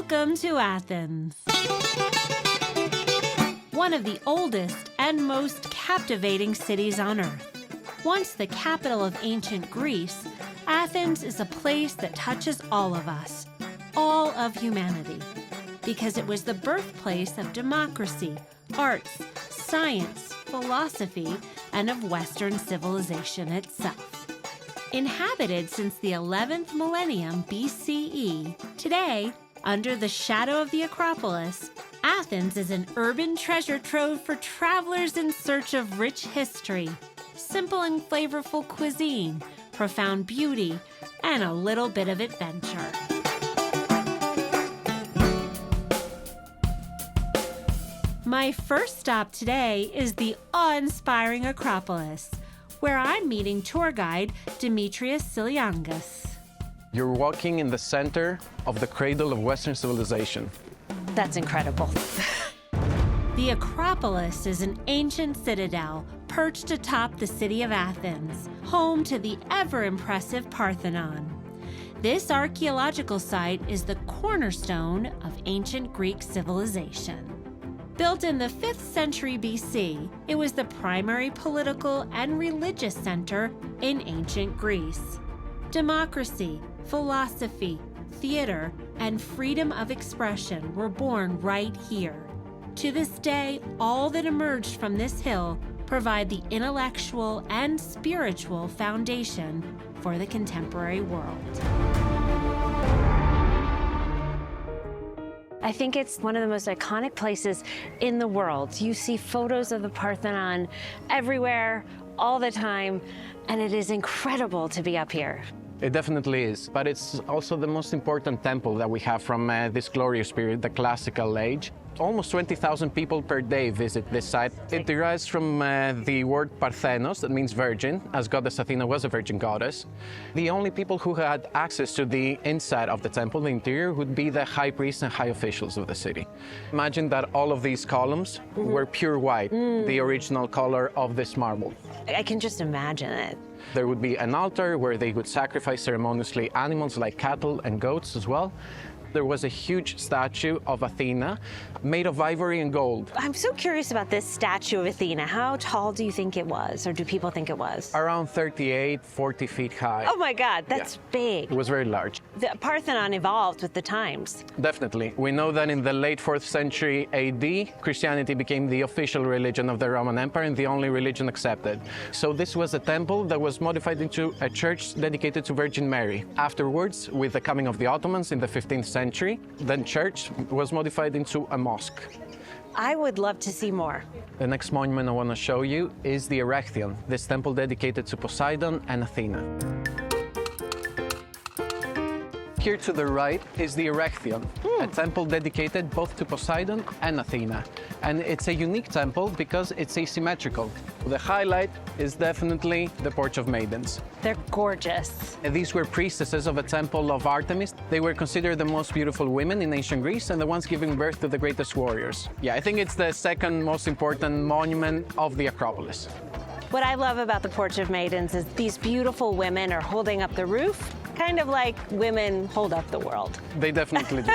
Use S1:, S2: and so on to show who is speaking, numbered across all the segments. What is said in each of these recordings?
S1: Welcome to Athens. One of the oldest and most captivating cities on Earth. Once the capital of ancient Greece, Athens is a place that touches all of us, all of humanity, because it was the birthplace of democracy, arts, science, philosophy, and of Western civilization itself. Inhabited since the 11th millennium BCE, today, under the shadow of the Acropolis, Athens is an urban treasure trove for travelers in search of rich history, simple and flavorful cuisine, profound beauty, and a little bit of adventure. My first stop today is the awe-inspiring Acropolis, where I'm meeting tour guide Demetrius Siliangas.
S2: You're walking in the center of the cradle of Western civilization.
S1: That's incredible. The Acropolis is an ancient citadel perched atop the city of Athens, home to the ever-impressive Parthenon. This archaeological site is the cornerstone of ancient Greek civilization. Built in the 5th century BC, it was the primary political and religious center in ancient Greece. Democracy, philosophy, theater, and freedom of expression were born right here. To this day, all that emerged from this hill provide the intellectual and spiritual foundation for the contemporary world. I think it's one of the most iconic places in the world. You see photos of the Parthenon everywhere, all the time, and it is incredible to be up here.
S2: It definitely is, but it's also the most important temple that we have from this glorious period, the classical age. Almost 20,000 people per day visit this site. It derives from the word Parthenos, that means virgin, as goddess Athena was a virgin goddess. The only people who had access to the inside of the temple, the interior, would be the high priests and high officials of the city. Imagine that all of these columns were pure white, the original color of this marble.
S1: I can just imagine it.
S2: There would be an altar where they would sacrifice ceremoniously animals like cattle and goats as well. There was a huge statue of Athena made of ivory and gold.
S1: I'm so curious about this statue of Athena. How tall do you think it was, or do people think it was?
S2: Around 38, 40 feet high.
S1: Oh my God, that's big.
S2: It was very large.
S1: The Parthenon evolved with the times.
S2: Definitely. We know that in the late 4th century AD, Christianity became the official religion of the Roman Empire and the only religion accepted. So this was a temple that was modified into a church dedicated to Virgin Mary. Afterwards, with the coming of the Ottomans in the 15th century, the church was modified into a mosque.
S1: I would love to see more.
S2: The next monument I want to show you is the Erechtheion, this temple dedicated to Poseidon and Athena. Here to the right is the Erechtheion, a temple dedicated both to Poseidon and Athena. And it's a unique temple because it's asymmetrical. The highlight is definitely the Porch of Maidens.
S1: They're gorgeous.
S2: These were priestesses of a temple of Artemis. They were considered the most beautiful women in ancient Greece and the ones giving birth to the greatest warriors. Yeah, I think it's the second most important monument of the Acropolis.
S1: What I love about the Porch of Maidens is these beautiful women are holding up the roof, kind of like women hold up the world.
S2: They definitely do.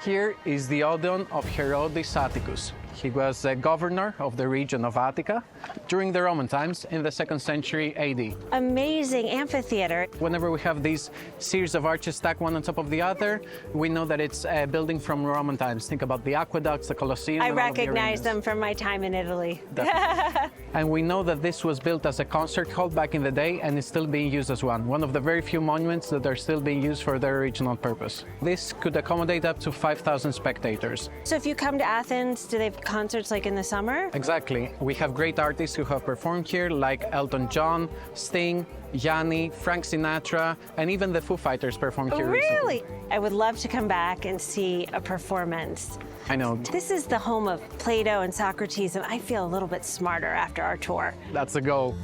S2: Here is the Odeon of Herodes Atticus. He was a governor of the region of Attica during the Roman times in the 2nd century AD.
S1: Amazing amphitheater.
S2: Whenever we have these series of arches stacked one on top of the other, we know that it's a building from Roman times. Think about the aqueducts, the Colosseum.
S1: I recognize them from my time in Italy.
S2: And we know that this was built as a concert hall back in the day and is still being used as one of the very few monuments that are still being used for their original purpose. This could accommodate up to 5,000 spectators.
S1: So if you come to Athens, do they have concerts like in the summer?
S2: Exactly. We have great artists who have performed here, like Elton John, Sting, Yanni, Frank Sinatra, and even the Foo Fighters performed here
S1: Really?
S2: recently.
S1: I would love to come back and see a performance.
S2: I know.
S1: This is the home of Plato and Socrates, and I feel a little bit smarter after our tour.
S2: That's the goal.